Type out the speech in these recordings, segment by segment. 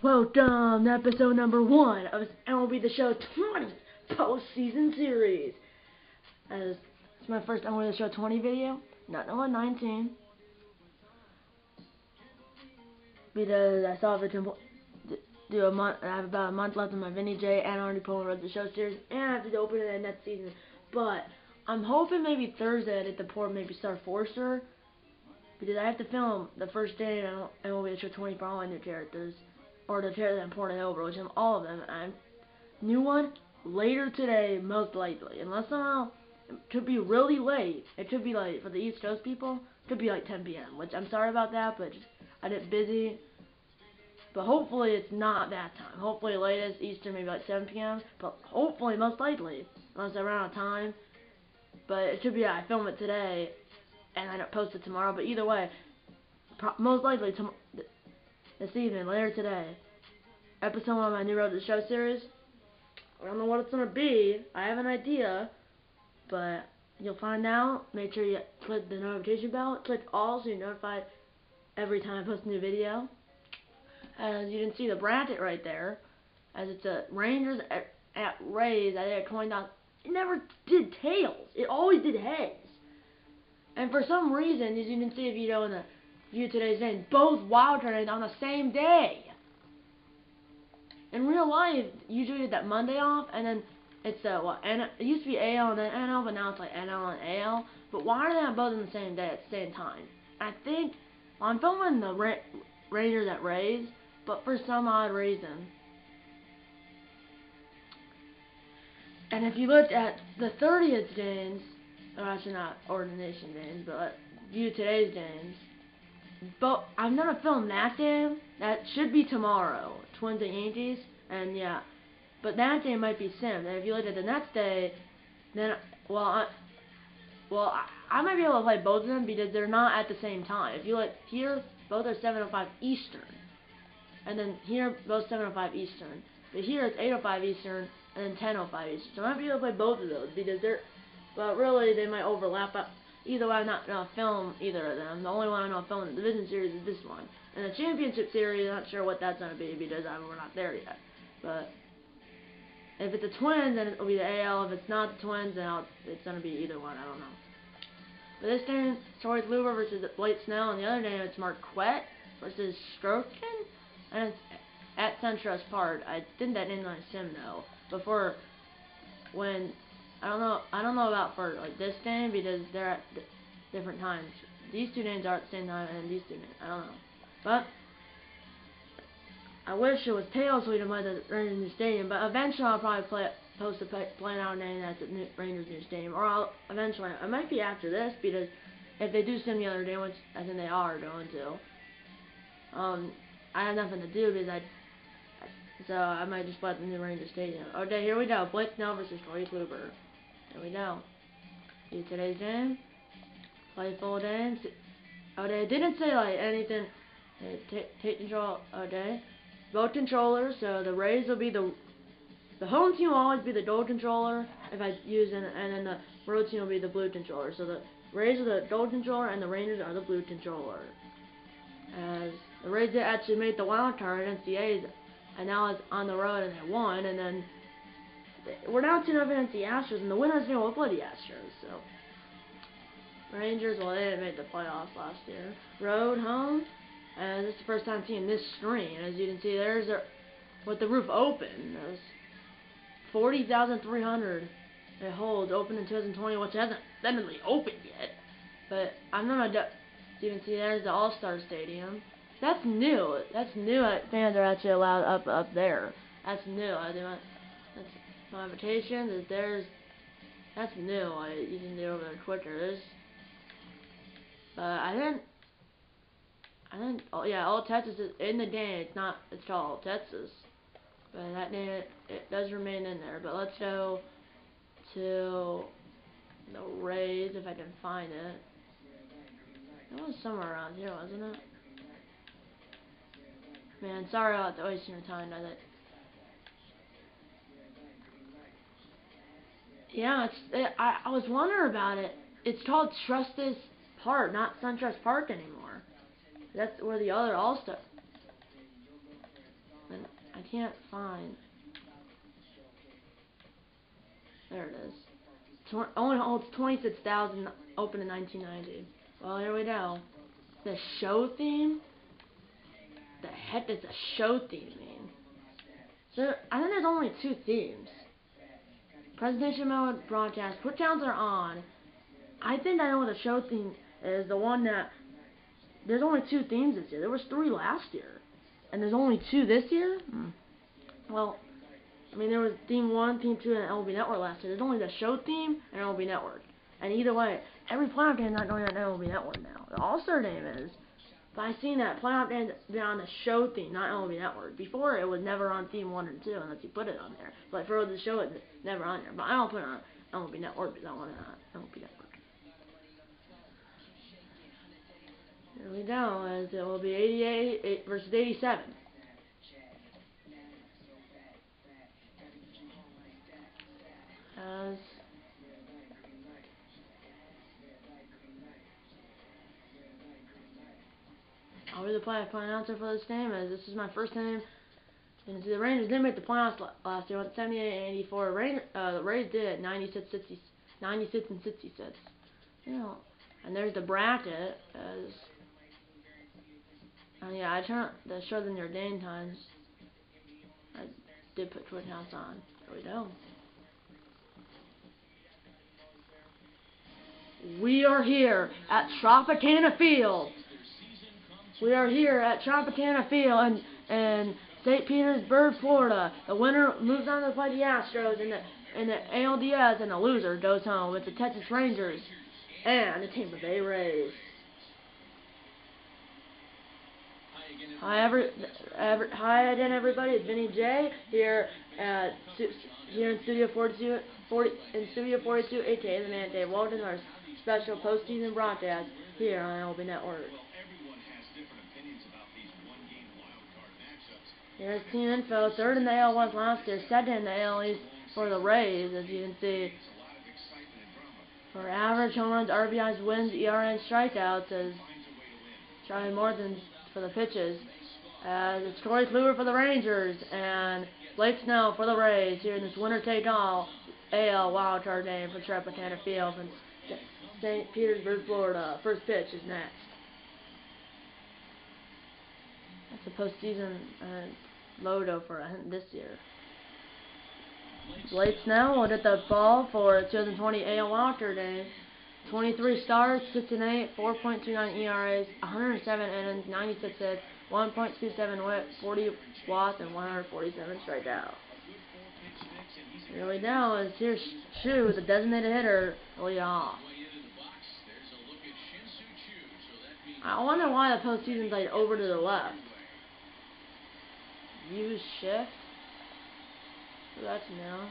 Welcome to episode number 1 of MLB The Show 20 Postseason Series. As it's my first MLB The Show 20 video, not number 19. Because I saw if I do a month. I have about a month left in my Vinny J and already pulling the show series, and I have to open it next season. But I'm hoping maybe Thursday I get the port maybe start Forcer, because I have to film the first day and MLB The Show 20 for all my new characters. Or the character that I'm porting over, which I'm all of them. I'm new one later today, most likely. Unless somehow it could be really late. It could be like for the East Coast people, it could be like 10 p.m. Which I'm sorry about that, but I get busy. But hopefully it's not that time. Hopefully latest Eastern maybe like 7 p.m. But hopefully most likely, unless I run out of time. But it should be I film it today and I don't post it tomorrow. But either way, most likely this evening, later today, episode 1 of my new Road to the Show series. I don't know what it's going to be. I have an idea, but you'll find out. Make sure you click the notification bell. Click all so you're notified every time I post a new video. As you can see the bracket right there, as it's a Rangers at Rays. I did a coin toss. It never did tails. It always did heads. And for some reason, as you can see if you go in the view today's game, both wild cards on the same day. In real life, usually get that Monday off, and then it's it used to be AL and then NL, but now it's like NL and AL. But why are they not both on the same day at the same time? I think I'm filming the Rangers at Rays, but for some odd reason. And if you look at the 30th games, or actually not ordination games, but view today's games. But I'm gonna film that game. That should be tomorrow, Twins and Yankees, and yeah. But that game might be simmed. And if you look at the next day, then I might be able to play both of them because they're not at the same time. If you look here, both are 7:05 Eastern, and then here both 7:05 Eastern. But here it's 8:05 Eastern and then 10:05 Eastern. So I might be able to play both of those because but really they might overlap. Either way, I'm not going to film either of them. The only one I know filming the Division Series is this one. And the Championship Series, I'm not sure what that's going to be because we're not there yet. But if it's the Twins, then it'll be the AL. If it's not the Twins, then it's going to be either one. I don't know. But this game, Torrey Kluber versus Blake Snell. And the other game, it's Marquette versus Strokin. And it's at SunTrust Park. I did that in my sim, though. Before, when... I don't know about for like this game because they're at different times. These two games are at the same time, and these two games, I don't know. But I wish it was tails so we could play the Rangers new stadium. But eventually I'll probably post a play out name that's at Rangers new stadium, or eventually it might be after this because if they do send me other game, which I think they are going to, I have nothing to do because so I might just play at the new Rangers stadium. Okay, here we go. Blake Snell versus Torrey Kluber. There we go. Do today's game. Play full game. Oh, they didn't say like anything. Take control. Okay. Both controllers. So the Rays will be the home team will always be the gold controller if I use it, and then the road team will be the blue controller. So the Rays are the gold controller and the Rangers are the blue controller. As the Rays did actually make the wild card against the A's, and now it's on the road and they won, and then. We're now 2-0 against the Astros, and the winner's game will play the Astros. So Rangers, well, they didn't make the playoffs last year. Road, home, and this is the first time seeing this screen. As you can see, there's with the roof open. There's 40,300 it holds open in 2020, which hasn't definitely opened yet. But I'm not gonna. You can see there's the All-Star Stadium. That's new. That's new. Fans are actually allowed up there. That's new. That's my invitation is that's new. You can do it over there quicker. I think oh yeah, All Texas is in the game. It's called All Texas, but that name it does remain in there. But let's go to the Rays if I can find it. It was somewhere around here, wasn't it? Man, sorry about wasting your time. Yeah, I was wondering about it. It's called Trustus Park, not SunTrust Park anymore. That's where the other All-Star. can't find. There it is. Only holds 26,000. Open in 1990. Well, here we go. The show theme. The heck does the show theme mean? So I think there's only 2 themes. Presentation mode, broadcast. What channels are on? I think I know what the show theme is. The one that there's only 2 themes this year. There was 3 last year, and there's only 2 this year. Well, I mean there was theme 1, theme 2, and MLB Network last year. There's only the show theme and MLB Network. And either way, every playoff game is not going on MLB Network now. The All-Star game is. But I've seen that playoff games been on the show theme, not MLB Network. Before it was never on theme 1 or 2 unless you put it on there. But for the show, it's never on there. But I don't put it on MLB Network because I want it on MLB Network. Here we go, as it will be 88 versus 87. As I'll be the play-by-play announcer for this game, as this is my first time. You can see the Rangers didn't make the playoffs last year with 78-84. The Rays did it 96 and 66. You know, and there's the bracket. As yeah, I turned the show in your game times. I did put Twitch House on. There we go. We are here at Tropicana Field. We are here at Tropicana Field in St. Petersburg, Florida. The winner moves on to play the Astros in the ALDS, and the loser goes home with the Texas Rangers and the Tampa Bay Rays. Hi again, everybody. It's Vinny J here in Studio 42, aka the Man Cave. Welcome to our special postseason broadcast here on MLB Network. Here's team info. 3rd in the AL West last year, 2nd in the AL East for the Rays, as you can see. For average, home runs, RBIs, wins, ERA, and strikeouts, as Charlie Morton for the pitches. It's Corey Kluber for the Rangers and Blake Snell for the Rays here in this winner-take-all AL wildcard game for Tropicana Field in St. Petersburg, Florida. First pitch is next. That's a postseason logo for this year. Blake Snell will get the ball for 2020 AL wildcard game. 23 starts, 6 and 8, 4.29 ERAs, 107 innings, 96 hits, 1.27 WHIP, 40 watts, and 147 strikeouts. Here we go, is here's Shu, the designated hitter, lead off. I wonder why the postseason's like over to the left. Use shift. So that's new.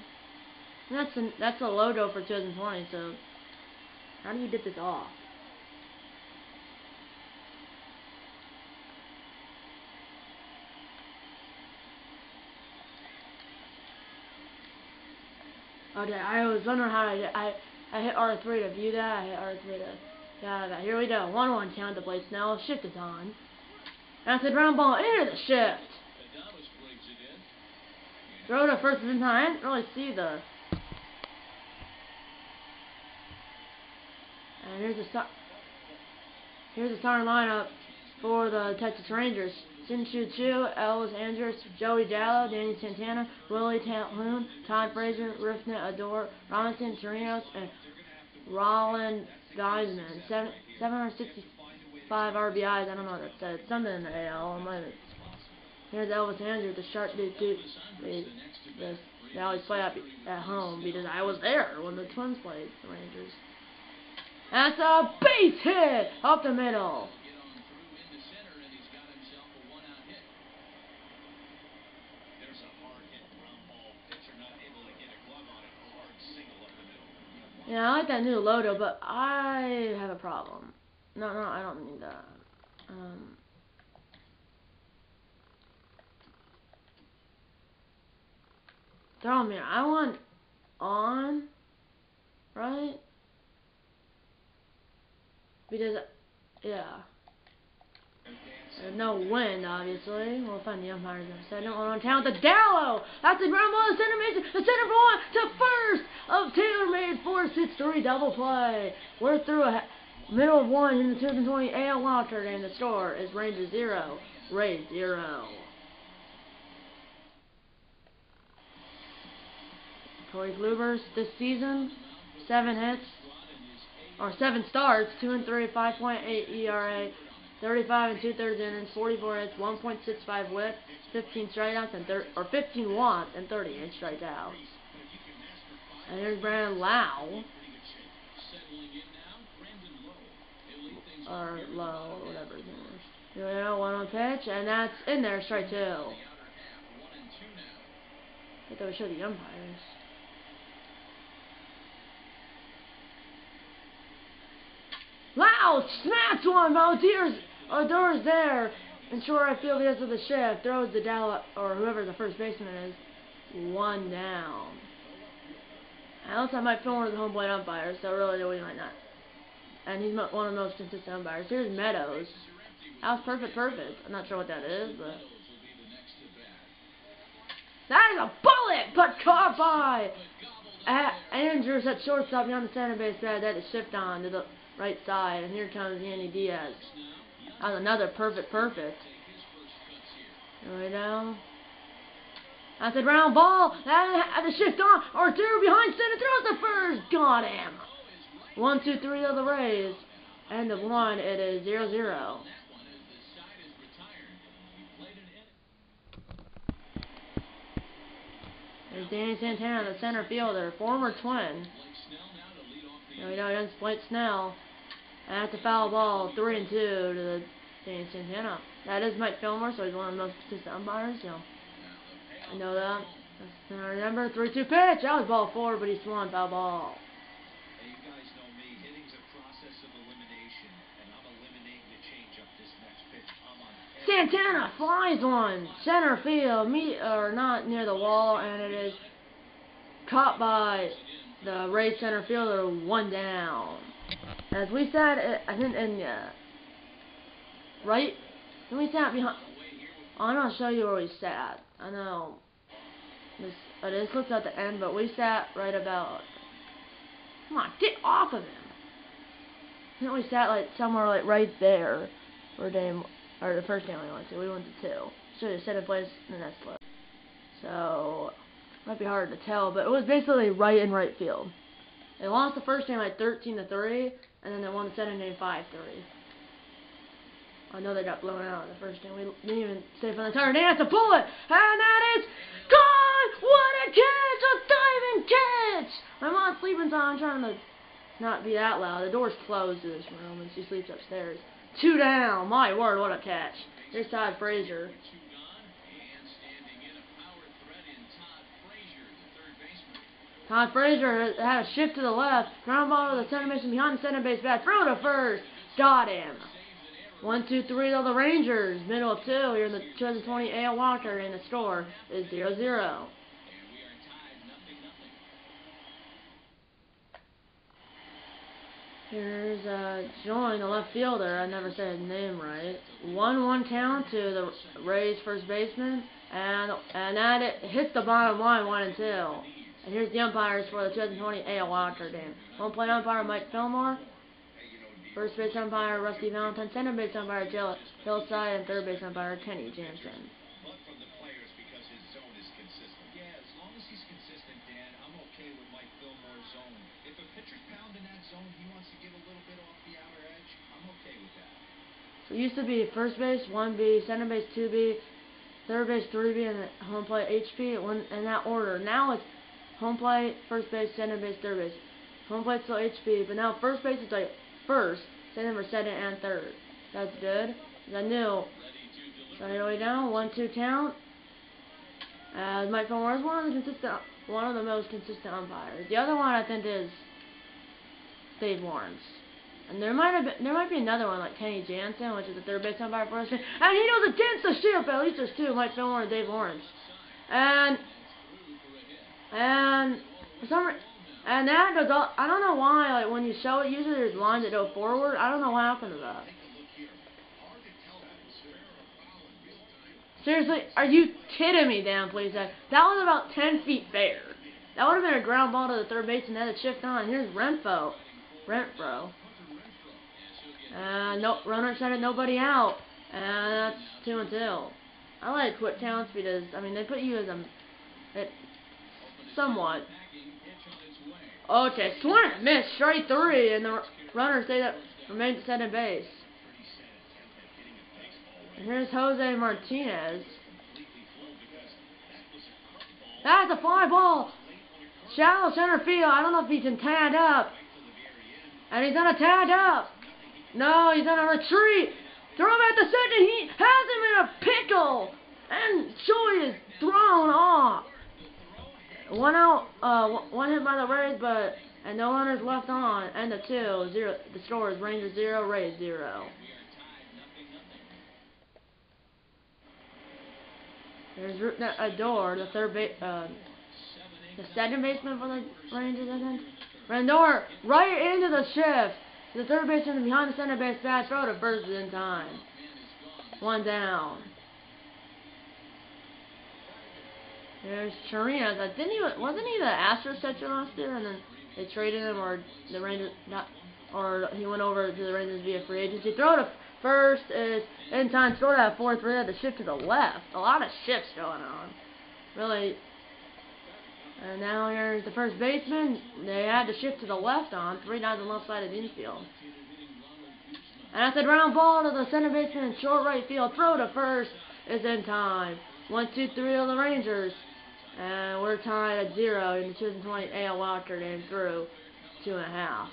That's the logo for 2020. So how do you get this off? Okay, I was wondering how I hit R3 to view that. I hit R3 to that. Here we go. 1-1 count to Blake Snell. Shift is on. That's a ground ball into the shift. Throw to first in time. I didn't really see the. And here's the starting lineup for the Texas Rangers. Shin-Soo Choo, Elvis Andrus, Joey Gallo, Danny Santana, Willie Calhoun, Todd Frazier, Rifnet Adore, Robinson Chirinos, and Roland Geisman. 765 RBIs. I don't know what that said. Something in the AL. Here's Elvis Andrus, the sharp dude. They always play at home because I was there when the Twins played the Rangers. That's a base hit up the middle. Yeah, I like that new logo, but I have a problem. No, I don't need that. Throw me. I want on, right? Because, yeah. There's no wind, obviously. We'll find the umpires in a second. On town with the Dallow. That's the ground ball. The center base. The center for one to first of Taylor-made 4-6-3 double play. We're through a middle of one in the 2020 AL Wildcard, and the score is Rangers 0, Rays 0. Corey Kluber's this season, 7 hits, or 7 starts, 2-3, 5.8 ERA, 35 and 2/3 innings, 44 hits, 1.65 WHIP, 15 strikeouts, and 15 walks, and 38 strikeouts. And here's Brandon Lau, or Low, whatever his name is. Here we go, 1-1 pitch, and that's in there, strike 2. I think they would show the umpires. Lau smacks one, Odor's there, and sure I feel because of the shift, throws the Dallas, or whoever the first baseman is, 1 down. And looks like Mike Filmer is the home plate umpire, so really we might not. And he's one of the most consistent umpires. Here's Meadows. That was perfect. I'm not sure what that is, but that is a bullet, but caught by Andrews at shortstop beyond the center base pad. That is shift on to the right side, and here comes Yandy Diaz. That was another perfect. Here we go. That's a ground ball. That the shift on. Arturo behind center throws the first. Got him. 1-2-3 of the Rays. End of 1. It is 0-0. There's Danny Santana, the center fielder, former Twin. There we go. Against Blake Snell. And that's a foul ball, 3-2 to the Danny Santana. That is Mike Filmer, so he's one of the most consistent umpires. So I know that. I remember 3-2 pitch. That was ball 4, but he swung foul ball. Hey, you guys know me. Hitting's a process of elimination, and I'm eliminating to change up this next pitch. Santana flies one, center field, not near the wall, and it is caught by the Rays center fielder, 1 down. As we sat, I think right? Then we sat behind. I'm not show you where we sat. I know this looks at the end, but we sat right about. Come on, get off of him. I think we sat like somewhere like right there, or the first game we went to. We went to 2. Should have second place in the next place. So might be hard to tell, but it was basically right in right field. They lost the first game like 13-3, and then they won the second game 5-3. I know they got blown out in the first game. We didn't even stay for the entire game. That's a bullet, and that is gone. What a catch! A diving catch! My mom's sleeping, so I'm trying to not be that loud. The door's closed to this room, and she sleeps upstairs. 2 down. My word, what a catch! Here's Todd Frazier. Todd Frazier had a shift to the left. Ground ball to the center base and behind the center base bat. Throw to first. Got him. 1-2-3 to the Rangers. Middle of 2 here in the 2020 AL Wildcard, and the score is 0-0. Here's Join, the left fielder. I never said his name right. 1-1 count to the Rays first baseman, and that it hits the bottom line, 1-2. And here's the umpires for the 2020 AL Wildcard game. Home plate umpire Mike Fillmore. First base umpire Rusty Valentine. Center base umpire Jill Hillside. And third base umpire Kenny Jansen. But from the players because his zone is consistent. Yeah, as long as he's consistent, Dan, I'm okay with Mike Fillmore's zone. If a pitcher's pounding that zone, he wants to get a little bit off the outer edge, I'm okay with that. So it used to be first base 1B, center base 2B, third base 3B, and home plate HP in that order. Now it's home plate, first base, center base, third base. Home plate still HP, but now first base is like first, center, second, and third. That's good. I knew. So here we go, 1-2 count. Mike Fillmore is one of the most consistent umpires. The other one I think is Dave Lawrence. And there might be another one like Kenny Jansen, which is the third base umpire for us. And he knows against the shift. At least there's 2, Mike Fillmore and Dave Lawrence. And for some reason, and that goes all, I don't know why, like when you show it, usually there's lines that go forward. I don't know what happened to that. Seriously, are you kidding me, Dan, please? That was about 10 feet fair. That would have been a ground ball to the third baseman that had shift on. Here's Renfro. No runner set it, nobody out. And that's 2-2. I like quick counts because, I mean, they put you as somewhat. Okay, swing and miss, straight 3, and the runner remains at second base. And here's Jose Martinez. That's a fly ball. Shallow center field. I don't know if he can tag up. And he's gonna tag up. No, he's gonna retreat. Throw him at the second. He has him in a pickle. And Joy is thrown off. 1 out, 1 hit by the Rays, and no runners left on. End of 2. 0. The score is Rangers 0, Rays 0. There's Ador, the second baseman for the Rangers, I think. Rendor right into the shift. The third baseman behind the center base bad throw to first in time. 1 down. There's Chirinos. Wasn't he the Astros catcher last year, and then they traded him, or the Rangers or he went over to the Rangers via free agency. Throw to first is in time. Scored at 4-3. Had to shift to the left. A lot of shifts going on. Really. And now here's the first baseman. They had to shift to the left on. 3 down the left side of the infield. And that's a ground ball to the center baseman in short right field. Throw to first is in time. 1-2-3 on the Rangers. And we're tied at 0 in the 2020 AL wildcard game through 2.5.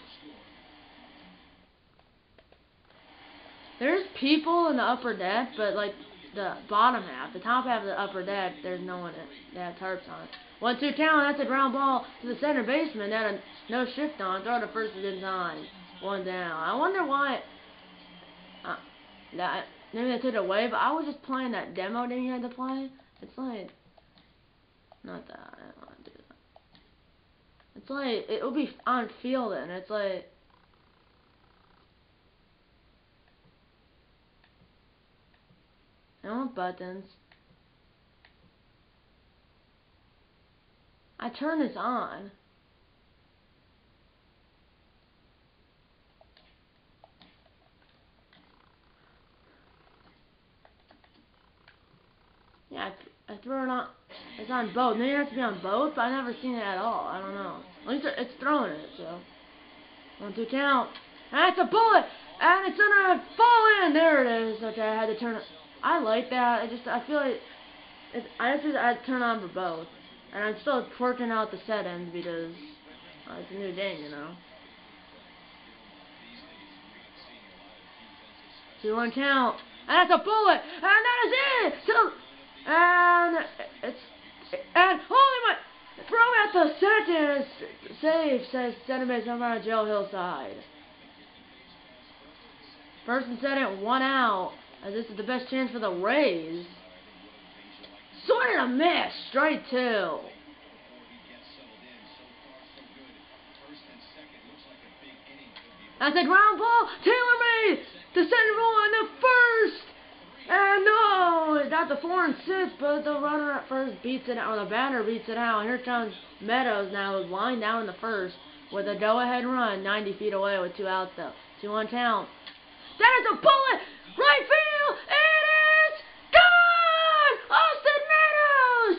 There's people in the upper deck, but like the bottom half, the top half of the upper deck, there's no one that have tarps on it. 1-2 count. That's a ground ball to the center baseman. That had no shift on. Throw to first is in time. 1 down. I wonder why. Maybe they took it away, but I was just playing that demo thing you had to play. It's like, not that. I don't want to do that. It's like it will be on field, and it's like. I don't want buttons. I turn this on. Yeah, I throw it on. It's on both. Maybe it has to be on both, but I've never seen it at all. I don't know. At least it's throwing it, so. 1-2 count. And that's a bullet! And it's gonna fall in! There it is. Okay, I had to turn it. I like that. I feel like I had to turn on for both. And I'm still working out the settings because it's a new day, you know. 2-1 count. And that's a bullet! And that is it! And holy my! Throw at the second! Save, says center base umpire Joe Hillside. First and second, 1 out. As this is the best chance for the Rays. Swing and a miss. Strike 2. That's a ground ball. Taylor made the center ball in the first. And no, it got the 4 and 6, but the runner at first beats it out, or the batter beats it out. And here comes Meadows now, who's lying down in the first with a go-ahead run, 90 feet away with 2 outs though. 2-1 count. That is a bullet. Right field. It is gone. Austin Meadows.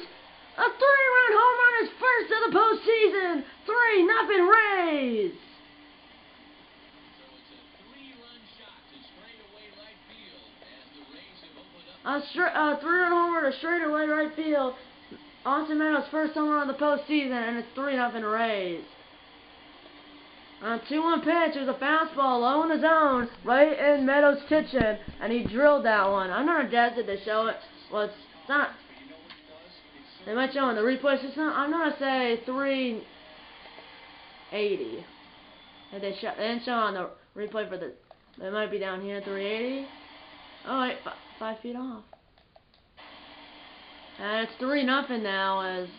A 3-run home run, his first of the postseason. 3-0 Rays. A 3-run homer to straightaway right field. Austin Meadows' first home run of the postseason, and it's 3-0 Rays. On 2-1 pitch, there's a fastball low in the zone, right in Meadows' kitchen, and he drilled that one. I'm gonna guess that they show it. Well, it's not. They might show in the replay system. I'm gonna say 380. They didn't show on the replay for the. They might be down here 380. Oh wait, 5 feet off. And it's 3-0 now as.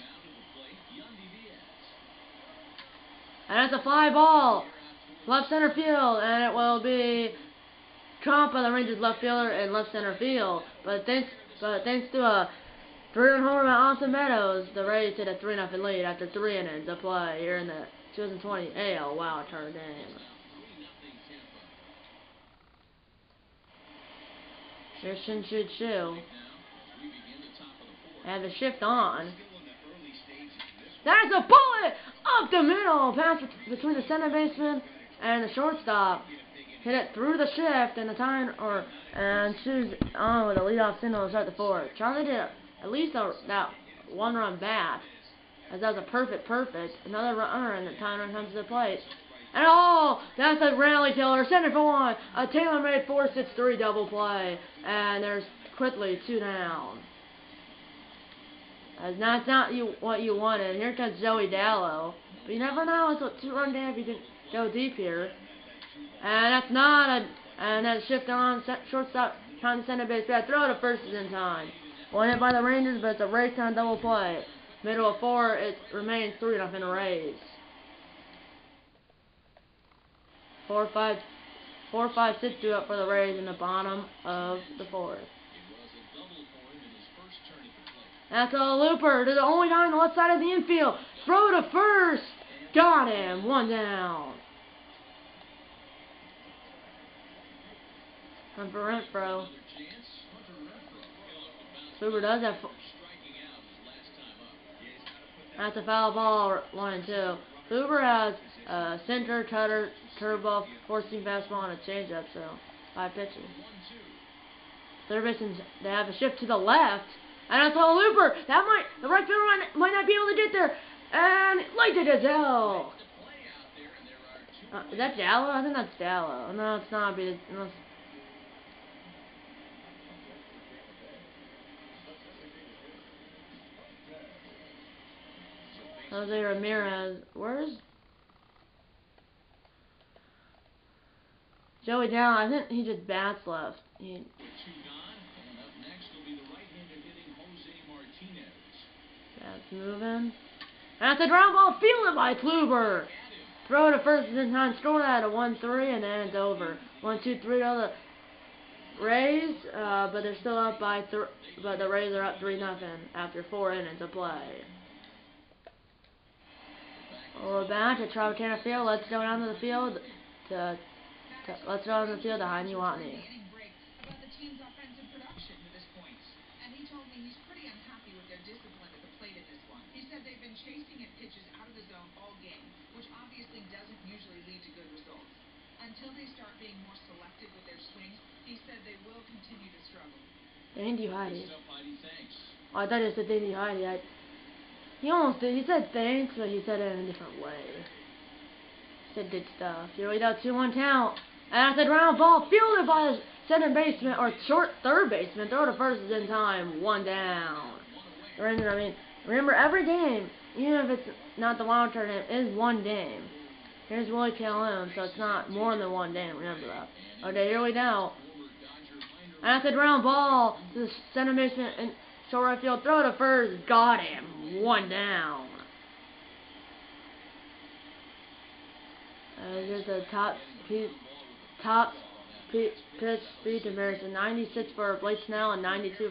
And it's a fly ball. Left center field. And it will be Trump, the Rangers left fielder, in left center field. But thanks But thanks to a 3-run homer by Austin Meadows, the Rays hit a 3-0 lead after 3 innings of play here in the 2020 AL Wild Card game. Here's Shin-Shu. And the shift on. That's a bullet up the middle, pass between the center baseman and the shortstop. Hit it through the shift and and Shu's on with a leadoff single to start the fourth. Charlie did at least that 1-run bat, as that was a perfect. Another runner, and the timer comes to the plate. And that's a rally killer. Center for one. A tailor-made 4-6-3 double play, and there's quickly 2 down. That's not what you wanted. Here comes Joey Gallo. But you never know. It's a 2-run game if you can go deep here. And that's not a... And that shift on. Shortstop trying to center base. But throw to first is in time. One hit by the Rangers, but it's a Rays kind of double play. Middle of 4, it remains 3-0 Rays. 4-5-6 do up for the Rays in the bottom of the 4th. That's a looper to the only guy on the left side of the infield. Throw to first. Got him. 1 down. Time for Renfroe. Kluber does have. That's a foul ball. 1-2. Kluber has a center, cutter, curveball, four-seam fastball, and a changeup. So 5 pitches. Third baseman, they have a shift to the left. And that's a looper. The right fielder might not be able to get there. And late to Gazelle. Is that Gallo? I think that's Gallo. No, it's not. Jose Ramirez. Where's Joey Gallo? I think he just bats left. That's moving. That's a ground ball fielded by Kluber. Throw to first is in time. Score that at a 1-3, and then it's over. 1-2-3 to the Rays, but they're still up by but the Rays are up 3-0 after 4 innings of play. We're back at Tropicana Field. Let's go down to the field to Hein Uwatney. Chasing at pitches out of the zone all game, which obviously doesn't usually lead to good results. Until they start being more selective with their swings, he said they will continue to struggle. Andy Heidi. Oh, I thought he said Andy Heidi. He almost did. He said thanks, but he said it in a different way. He said good stuff. Here we go, 2-1 count. And that's a ground ball fielded by the center baseman or short third baseman. Throw to first is in time. 1 down. Remember, every game, even if it's not the wild card game, is 1 game. Here's Willie KLM, so it's not more than 1 game. Remember that. Okay, here we go. And that's a ground ball to the center baseman and short right field. Throw to first. Got him. 1 down. Here's a top pitch speed comparison. 96 for Blake Snell and 92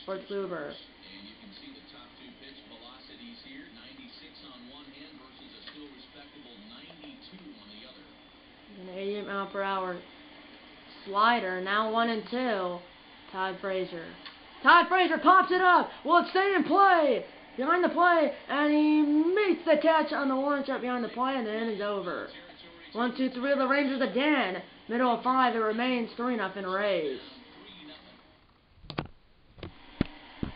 for Kluber. An 88-mile-per-hour slider. Now 1-2. Todd Frazier. Todd Frazier pops it up. Will it stay in play? Behind the play, and he makes the catch on the warning shot behind the play, and the inning's over. 1-2-3 of the Rangers again. Middle of 5. It remains 3-0 Rays.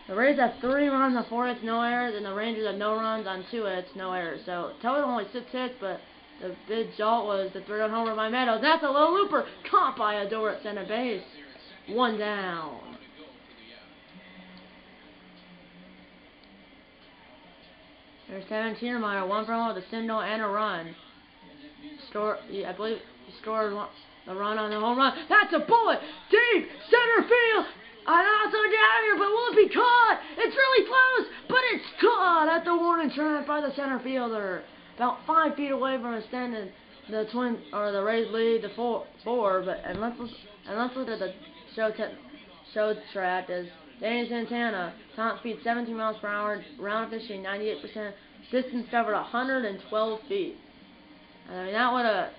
The Rays have 3 runs on 4 hits, no errors, and the Rangers have no runs on 2 hits, no errors. So total only 6 hits, but the big jolt was the 3-run homer by Meadows. That's a low looper. Caught by Adore at center base. 1 down. There's Kevin Kiermaier, 1 for 1 with a single and a run. I believe he scored the run on the home run. That's a bullet. Deep center field. I also down here, but will it be caught? It's really close, but it's caught at the warning track by the center fielder. About 5 feet away from extending the Rays lead to 4. But and let's look at the show track as Danny Santana, top speed 17 miles per hour, round efficiency 98%, distance covered 112 feet. I mean, that would have at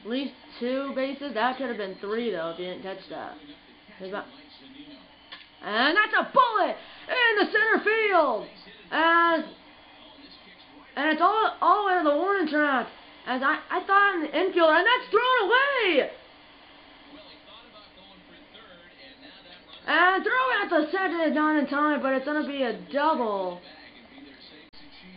least 2 bases. That could have been 3 though if you didn't catch that. And that's a bullet in the center field. And it's all the way to the warning track. As I thought in the infield, and that's thrown away. And throw at the second is not in time, but it's gonna be a double.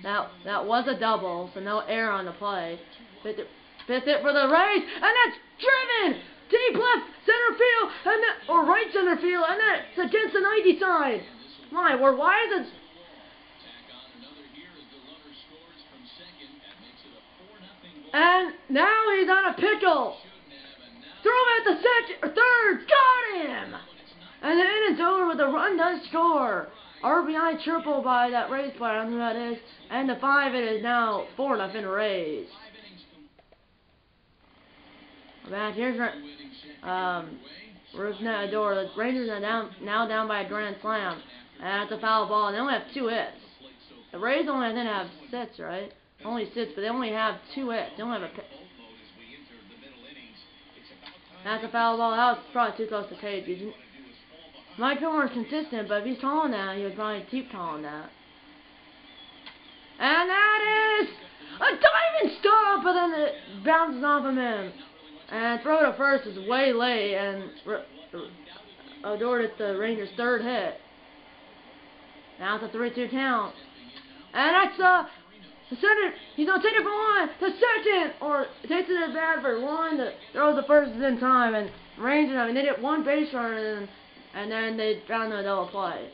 That was a double, so no error on the play. Fifth it for the Rays, and that's driven deep left center field, and or right center field, and that's against the 90 side. My word, why is it? And now he's on a pickle. Throw at the third, got him. And the inning's over with a run does score. RBI triple by that Rays player, I don't know who that is. And the 5, it is now 4-0 Rays. Back here's Ruth Nador. The Rangers are now down by a grand slam. And that's a foul ball. And they only have 2 hits. The Rays only didn't have 6, right? Only 6, but they only have 2 hits. They don't have a. That's a foul ball. That was probably too close to cage. Mike Kilmer is consistent, but if he's calling that, he would probably keep calling that. And that is a diving stop, but then it bounces off of him. And throw to first is way late, and Odor at the Rangers' 3rd hit. Now it's a 3-2 count. And that's the center. He's gonna take it for 1. The second, or takes it at bat for 1. Throws the first is in time, and Rangers. I mean, they get 1 base runner, and then they found the double play.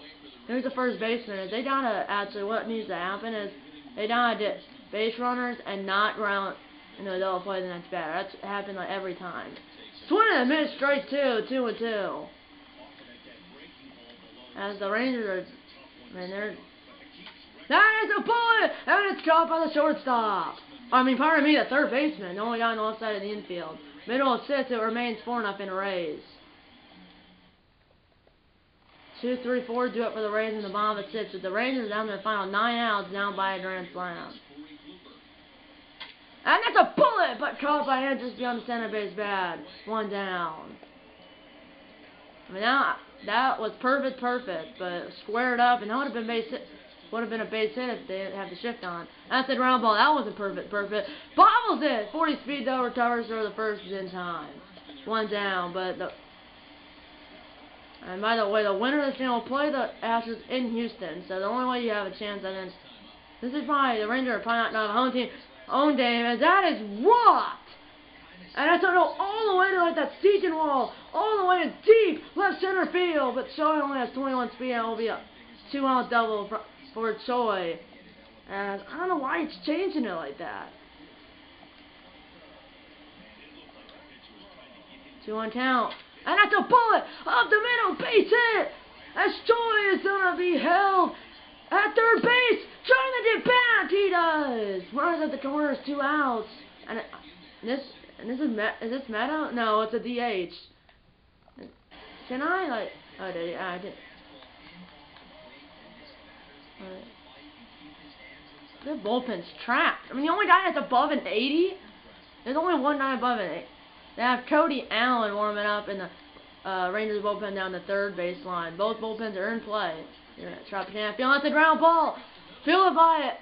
Here's the first baseman. They gotta actually. What needs to happen is they gotta get base runners and not ground. Double play the next batter. That's happened like every time. Swing and a miss, strike 2, 2-2. As the Rangers are, that is a bullet, and it's caught by the shortstop. I mean, pardon me, the third baseman. The only guy on the left side of the infield. Middle of 6, it remains 4-0 Rays. 2, 3, 4 do it for the Rays in the bottom of 6. With the Rangers down to the final 9 outs, down by a grand slam. And that's a bullet, but caught by him just beyond the center base bag. 1 down. I mean, that was perfect, but squared up, and that would have been a base hit if they didn't have the shift on. That's the ground ball. That wasn't perfect. Bobbles it. 40 speed though, recovers for the first is in time. 1 down, and by the way, the winner of this game will play the Astros in Houston. So the only way you have a chance, this is probably the Rangers are probably not a home team. Own game, as that is rocked, and that's going to go all the way to like that Seaton wall, all the way to deep left center field, but Choi only has 21 speed, and it will be a 2-out double for Choi, and I don't know why it's changing it like that. 2-1 count, and that's a bullet up the middle, base hit, as Choi is going to be held at third base, trying to get back, he does. Runners at the corners, 2 outs, and this is this meta? No, it's a DH. Can I like? Oh, I did. The bullpen's trapped. I mean, the only guy that's above an 80. There's only one guy above an 80. They have Cody Allen warming up in the Rangers bullpen down the third baseline. Both bullpens are in play. Tropicana feeling at the ground ball. Fielded by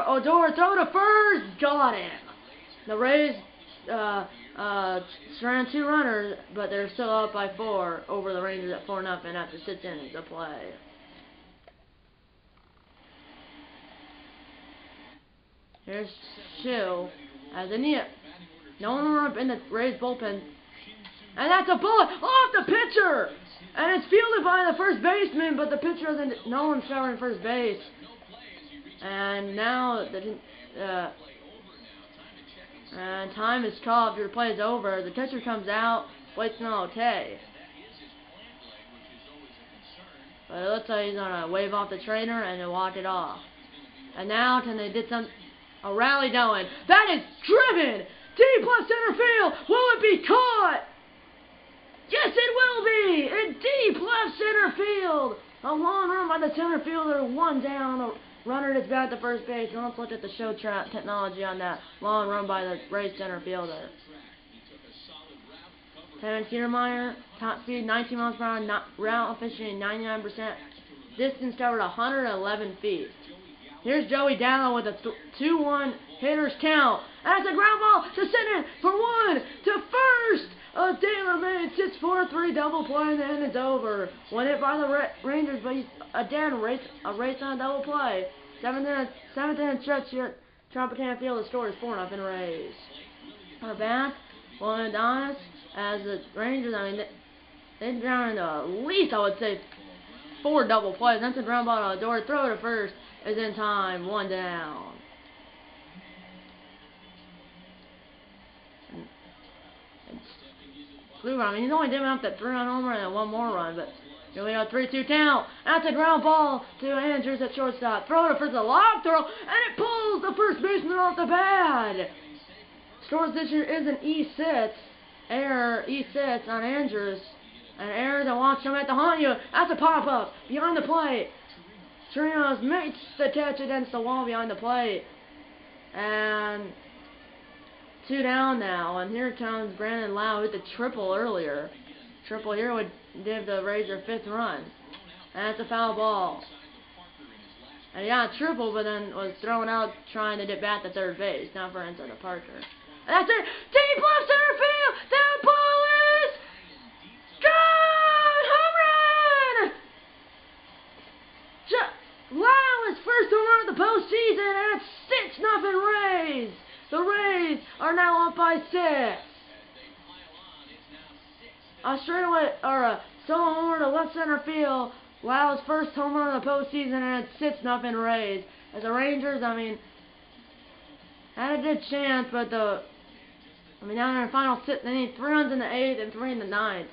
Odor. Throw to first. Got him. The Rays surround 2 runners, but they're still up by 4 over the Rangers at 4-0 after 6 innings of play. Here's Shu. As no one up in the Rays bullpen. And that's a bullet off the pitcher. And it's fielded by the first baseman, but the pitcher doesn't. No one's covering first base. And now and time is called. Your play is over. The catcher comes out. Waits not okay. But it looks like he's gonna wave off the trainer and then walk it off. And now they did a rally going. That is driven deep left center field. Will it be caught? Yes, it will be! In deep left center field! A long run by the center fielder, one down. The runner is back to first base. And let's look at the show technology on that long run by the Rays center fielder. Kevin Kiermaier, top speed 19 miles per hour, route efficiency 99%, distance covered 111 feet. Here's Joey Gallo with a 2-1 hitter's count. That's a ground ball to center for one to first. De La Main 6-4-3 double play, and then it's over. One hit by the Rangers, but again a race on a double play. Seventh inning stretch here at Tropicana Field. The score is 4-0 Rays. We're back. Well, Adonis, as the Rangers, I mean, they're down at least, I would say, 4 double plays. That's a ground ball to the door. Throw to first is in time. One down. Kluber, I mean, he's only giving up that 3-run homer and 1 more run, but here we go, 3-2 count. That's a ground ball to Andrews at shortstop. Throw to first, a lob throw, and it pulls the first baseman off the pad. Score position is an E6. Error, E6 on Andrews. An error that wants him at the haunt you. That's a pop-up behind the plate. Chirinos makes the catch against the wall behind the plate. And 2 down now. And here comes Brandon Lau with the triple earlier. Triple here would give the Rays their 5th run. And that's a foul ball. And he got a triple, but then was thrown out trying to get back to third base. Now for Enzo Parker. And that's it. Deep left center field. That ball is gone. Home run. Lau is first home run of the postseason, and it's 6-0 Rays. The Rays are now up by 6. A straightaway or a solo homer to left center field. Lau's first home run of the postseason, and it's 6-0 Rays. As the Rangers, I mean, had a good chance, but down in their final 6, they need 3 runs in the 8th and 3 in the 9th.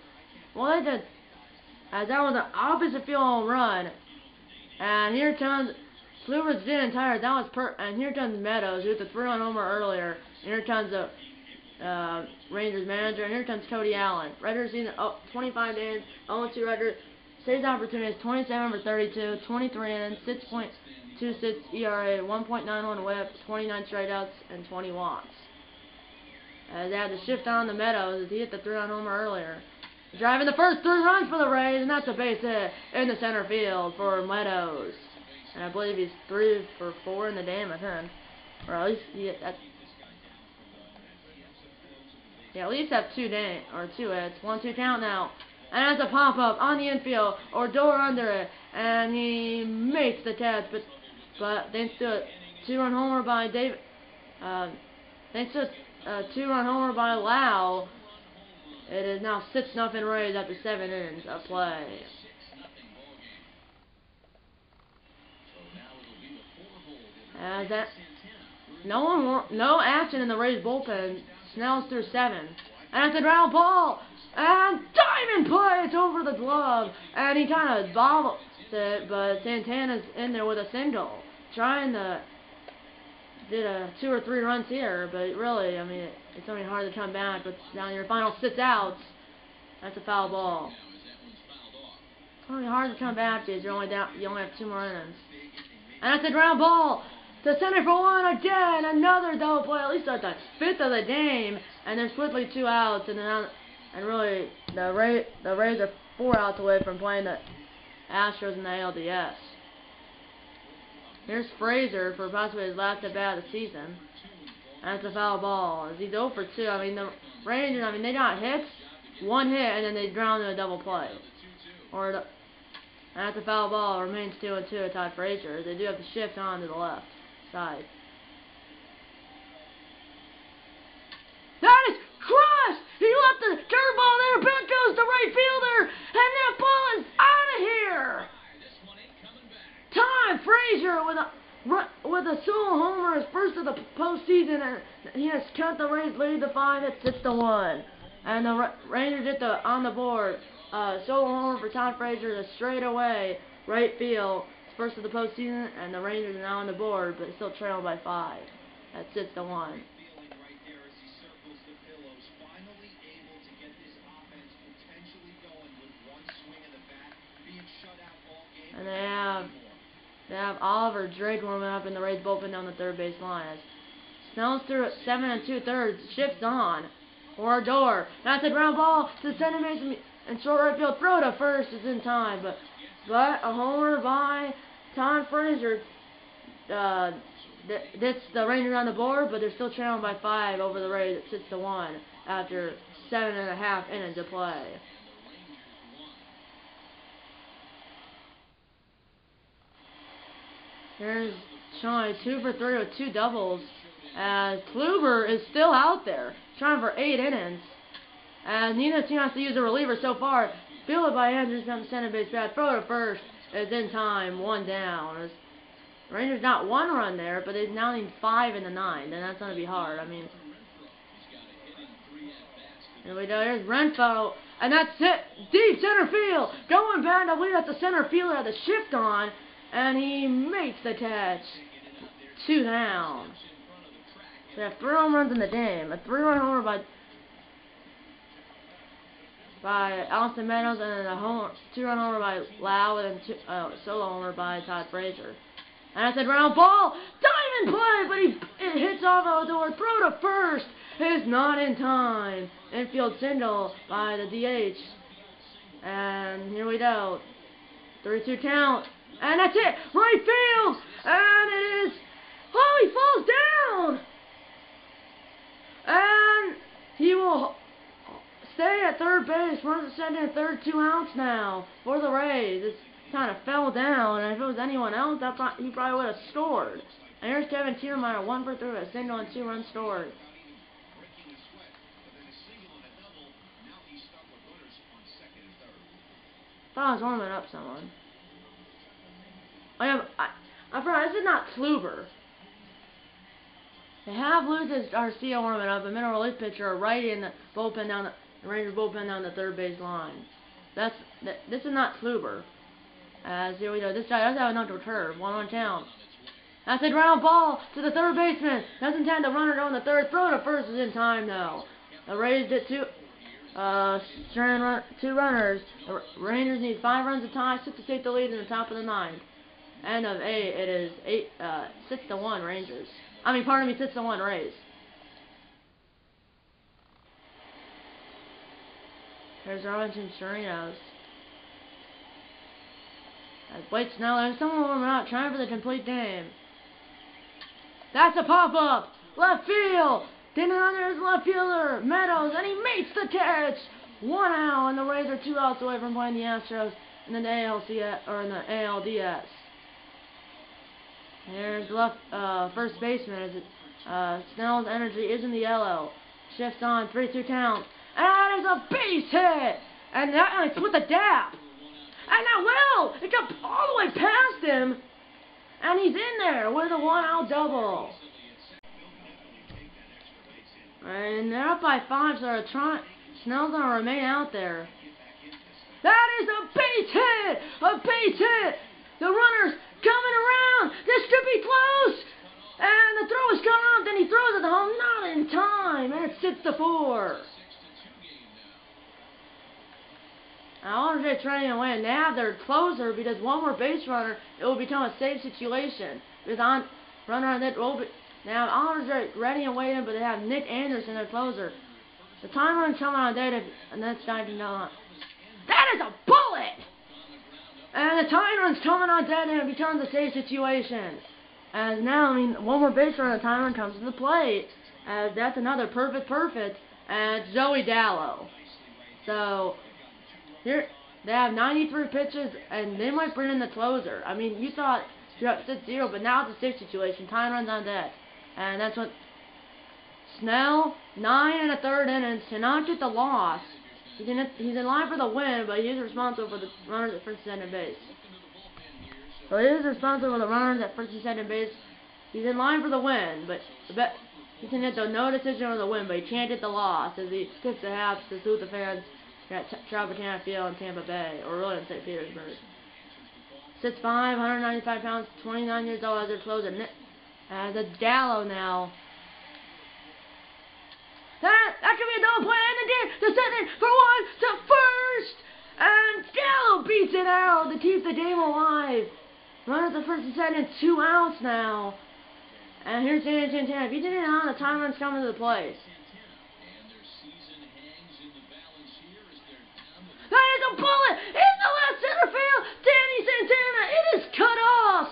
Well, they did, as that was an opposite field home run. And here comes Kluber's getting tired. That was and here comes Meadows, who hit the 3-run homer earlier. And here comes the Rangers manager, and here comes Cody Allen. Regular season 25 games, 0-2 record. Saves opportunities 27 for 32, 23 innings, 6.26 ERA, 1.91 WHIP, 29 strikeouts, and 20 walks. As they had to shift on the Meadows as he hit the 3-run homer earlier. Driving the first 3 runs for the Rays, and that's a base hit in the center field for Meadows. And I believe he's 3 for 4 in the game, I think. Or at least at least have 2 hits. 1-2 count now. And that's a pop-up on the infield, or door under it. And he makes the catch, but thanks to a 2-run homer by thanks to a 2-run homer by Lau, it is now 6-0 Rays after 7 innings of play. As that, no action in the Rays bullpen. Snell's through 7, and it's a ground ball, and diamond play. It's over the glove, and he kind of bobbles it, but Santana's in there with a single, trying to did 2 or 3 runs here, but really, I mean, it's only hard to come back with down your final 6 outs. That's a foul ball. It's only hard to come back because you only have 2 more innings. And that's a ground ball to center for 1 again. Another double play. At least that's the 5th of the game, and there's quickly 2 outs, and really the Rays are 4 outs away from playing the Astros in the ALDS. Here's Frazier for possibly his last at bat of the season. And it's a foul ball. As he's 0 for 2. I mean, the Rangers, they got hits, 1 hit, and then they ground in a double play. And that's a foul ball. Remains 2-2 at Todd Frazier. They do have to shift on to the left side. That is crushed! He left the curveball there. Back goes the right fielder, and that ball is out of here. Todd Frazier with a solo homer, his first of the postseason, and he has cut the Rays lead to 5 at 6-1. And the Rangers get on the board. Solo homer for Todd Frazier, a straightaway right field, first of the postseason, and the Rangers are now on the board, but still trailing by 5 at 6-1. And they have Oliver Drake warming up in the Rays bullpen down the third base line. As Snell's through at 7 2/3, shifts on. Door. That's a ground ball to the center base and short right field. Throw to first is in time, but a homer by Todd Frazier gets the Rangers on the board, but they're still trailing by 5 over the Rays at 6-1 after 7.5 innings of play. Here's Sean, 2 for 3 with 2 doubles, as Kluber is still out there, trying for 8 innings. And neither team has to use a reliever so far. Fielded by Andrews on the center base pad. Throw to first is in time, 1 down. As Rangers got 1 run there, but they now need 5 in the 9th, and that's going to be hard. I mean, here we go. Here's Renfroe, and that's it. Deep center field. Going back to lead at the center fielder, the shift on, and he makes the catch. 2 down. So they have 3 home runs in the game. A 3-run homer by Austin Meadows, and then a 2-run homer by Lau, and then solo homer by Todd Frazier. And that's a ground ball, diamond play, but it hits off Odor. Throw to first is not in time. Infield single by the DH. And here we go. 3-2 count, and that's it. Right field, and it is. Oh, he falls down, and he will stay at third base. Runs at second and third, 2 outs now for the Rays. It's kind of fell down, and if it was anyone else, he probably would have scored. And here's Kevin Tiermeyer, 1 for 3, a single and 2 runs scored. Thought I was warming up someone. I forgot, this is not Kluber. They have Lucas Garcia warming up, a middle relief pitcher, right in the bullpen down the Rangers bullpen down the third base line. This is not Kluber. As here we go, this guy does have a knocked curve, 1-1 count. That's a ground ball to the third baseman. Doesn't intend the runner going the third. Throw to first is in time though. The Rays did 2 runners. The Rangers need 5 runs to tie, 6 to take the lead in the top of the 9th. End of 8. It is 6-1 Rangers. 6-1 Rays. Here's Robinson Chirinos. As Blake Snell, there's someone warming up, trying for the complete game. That's a pop-up! Left field! Dinner on there's left fielder, Meadows, and he makes the catch! 1 out, and the Rays are 2 outs away from playing the Astros in the ALCS, or in the ALDS. Here's the left first baseman. Snell's energy is in the yellow. Shifts on, 3-2 count. And that is a base hit! And it's with a dap! And that it got all the way past him, and he's in there with a 1-out double. And they're up by 5, so Snell's gonna remain out there. That is a base hit! A base hit! The runner's coming around! This could be close! And the throw is coming up, then he throws it home, not in time, and it's 6-4. Now, Andre trying to win. They have their closer because one more base runner, it will become a safe situation. Because runner on that will be. They have Andre ready and waiting, but they have Nick Anderson, their closer. The time run's coming on dead, and that's 19 down. That is a bullet! And the time run's coming on dead, and it becomes a safe situation. As now, one more base runner, the time run comes to the plate. As that's another perfect, and Joey Gallo. So. Here, they have 93 pitches, and they might bring in the closer. You thought you're up 6-0, but now it's a safe situation. Time runs on deck. And that's what Snell, 9 1/3 innings, cannot get the loss. He's in line for the win, but he is responsible for the runners at first and second base. So he is responsible for the runners at first and second base. He's in line for the win, but he can get the no decision or the win, but he can't get the loss as he tips the hats to salute the fans at Tropicana Field in Tampa Bay, or really in St. Petersburg. 6'5", 195 pounds, 29 years old as their closer. As a Gallo now. That could be a double play, and again, the second for 1 to first, and Gallo beats it out to keep the game alive. Run at the first and second, 2 outs now. And here's Danny Santana. If you didn't know, the time run's coming to the plate. That is a bullet in the left center field. Danny Santana, it is cut off.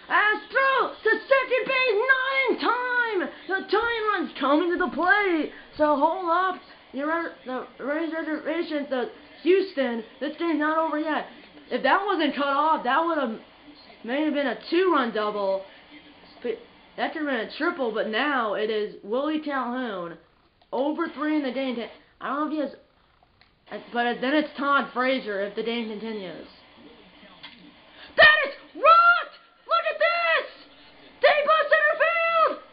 As throw to second base, not in time. The time run's coming to the plate. So hold up the Rays reservations to Houston. This game's not over yet. If that wasn't cut off, that would have may have been a 2-run double. That could have been a triple, but now it is Willie Calhoun over 3 in the game. I don't know if he has, but then it's Todd Frazier if the game continues. That is rocked! Look at this! Deep left center field!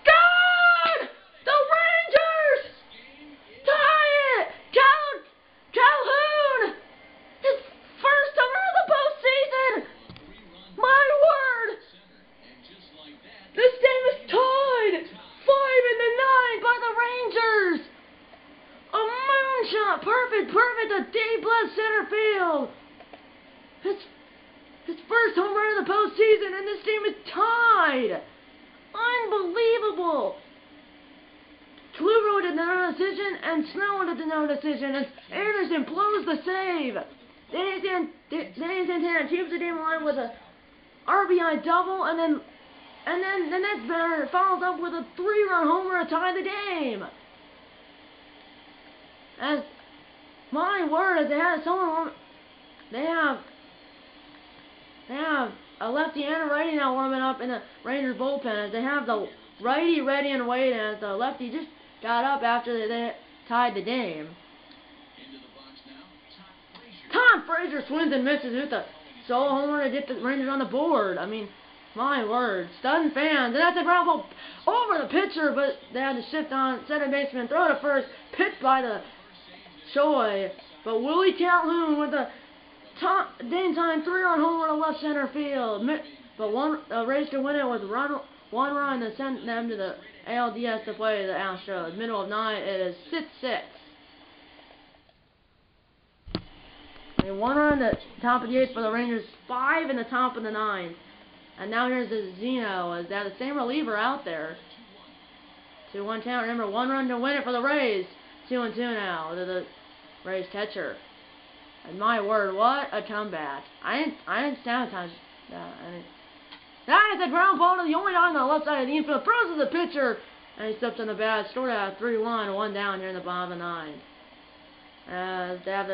Gone! The Rangers tie it! Calhoun! His first homer of the postseason! My word! This game is tied! 5 in the 9 by the Rangers! A moonshot! Perfect to deep left center field! His first home run of the postseason, and this game is tied! Unbelievable! Kluber did no decision, and Snow did no decision, as Anderson blows the save! Danny Santana keeps the game alive with a RBI double, and then the next batter follows up with a 3-run homer to tie the game. As my word, as they have a lefty and a righty now warming up in the Rangers bullpen. As they have the righty ready and waiting, as the lefty just got up after they tied the game. Todd Frazier swings and misses with a solo homer to get the Rangers on the board. I mean, my word, stunned fans. And that's a ground ball over the pitcher, but they had to shift on second baseman, throw to first, pitched by the Choi. But Willie Calhoun with a daytime 3-run homer to left center field. But Rays could win it with one run to send them to the ALDS to play the Astros. Middle of 9, it is 6-6. And 1 run to top of the 8th for the Rangers, 5 in the top of the 9th. And now here's the Zeno, as they have the same reliever out there. 2-1 count. Remember, 1 run to win it for the Rays. 2-2 now to the Rays catcher. And my word, what a comeback! I didn't sabotage that. That is a ground ball to the only guy on the left side of the infield. Throws to the pitcher, and he steps on the bat. Scored out 3-1, 1 down here in the bottom of the 9th. As they have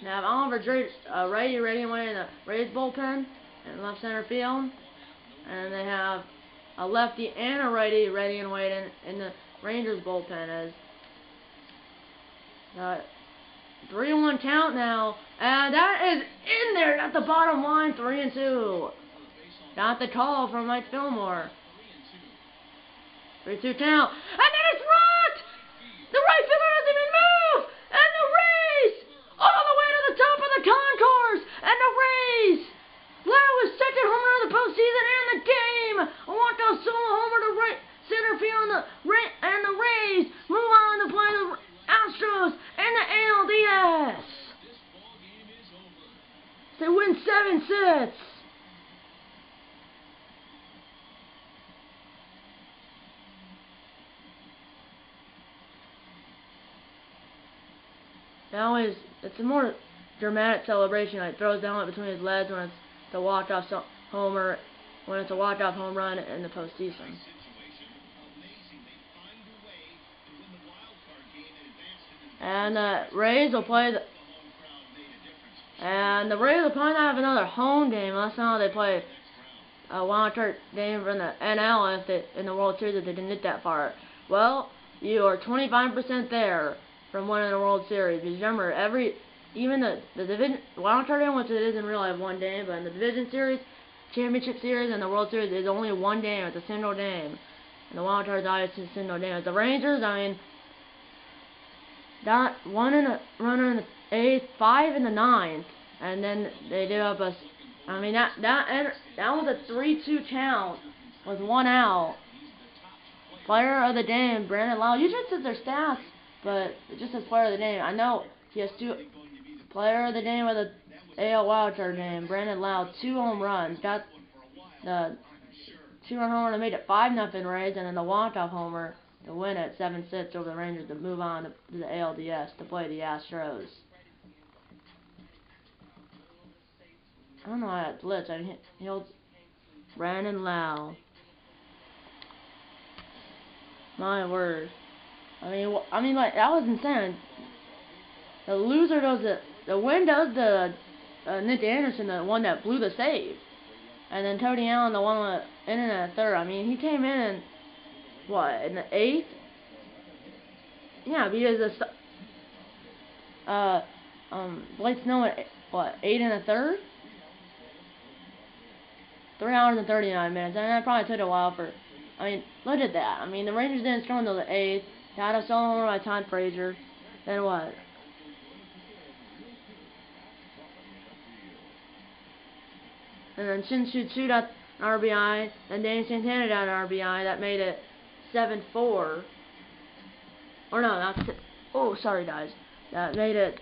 They have Oliver Drake, righty away in the Rays bullpen in left center field. And they have a lefty and a righty ready and waiting in the Rangers bullpen. As 3-1 count now. And that is in there at the bottom line, 3-2. Got the call from Mike Fillmore. 3-2 count. And then it's rocked! The right fielder doesn't even move! And the Rays! All the way to the top of the concourse! And the Rays! That was second home run of the postseason and the game! A walk-off solo homer to right center field, and the Rays move on to play the Astros and the ALDS! They win 7-6! It's a more dramatic celebration. Like throws down between his legs when it's the walk-off homer, when it's a walk-off home run in the postseason. And the Rays will play the Rays will probably not have another home game unless now they play a wild-card game from the NL in the World Series if they didn't get that far. Well, you are 25% there from winning the World Series. Because remember, even the division wild-card game, which it is in real life 1 game, but in the division series, championship series, and the World Series is only 1 game. It's a single game. And the wild-card is obviously a single game. The Rangers, I mean, got 1 in a runner in the 8th, 5 in the 9th, and then they did up a. I mean that was a 3-2 count with 1 out. Player of the game, Brandon Lau. Usually it says their stats but just as player of the game, I know he has two player of the game with a AL wildcard game. Brandon Lau, 2 home runs, got the 2-run homer that made it 5-0 Rays, and then the walk-off homer to win it 7-6 over the Rangers to move on to the ALDS to play the Astros. I don't know how that blitz. He holds Brandon Lau. My word. I mean, like, that was insane. The loser does the win does the Nick Anderson, the one that blew the save, and then Cody Allen, the one with in the third. I mean, he came in in the 8th? Yeah, because Blake Snow at 8 in the third? 3 hours and 39 minutes, and that probably took a while for. I mean, look at that. I mean, the Rangers didn't score until the 8th. Got a solo homer by Todd Frazier. Then what? And then Shin-Soo got an RBI. Then Danny Santana got an RBI. That made it 7-4. Or no, not 6. Oh, sorry, guys. That made it,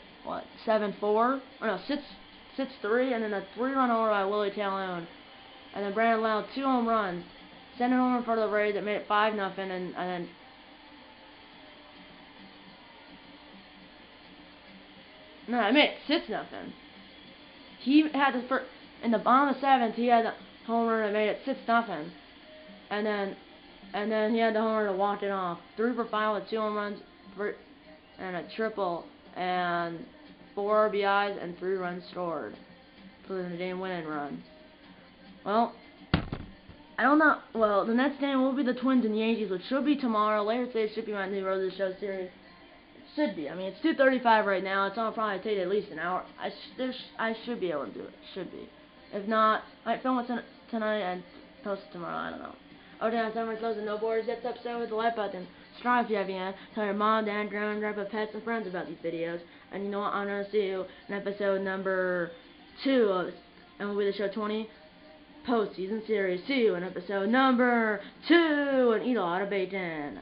7-4? Or no, 6-3. And then a 3-run homer by Willie Talon. And then Brandon Lau, 2 home runs. Sent it home for the Rays that made it 5-0. And then no, I made it 6-0. He had the first in the bottom of the 7th. He had the homer that made it 6-0. And then he had the homer to walk it off. 3 for 5 with 2 home runs and a triple and 4 RBIs and 3 runs scored, including the game-winning run. Well, I don't know. Well, the next game will be the Twins and Yankees, which should be tomorrow. Later today should be my new Road to the Show series. Should be. I mean, it's 2:35 right now. It's gonna probably take at least an hour. I should be able to do it. Should be. If not, I might film it tonight and post it tomorrow. I don't know. Okay, I'm Summer Close and No Borders. That's episode with the like button. Subscribe if you haven't yet. Tell your mom, dad, grandma, grandpa, pets, and friends about these videos. And you know what? I'm gonna see you in episode number 2 of MLB The Show 20 Postseason Series. See you in episode number 2 and eat a lot of bacon.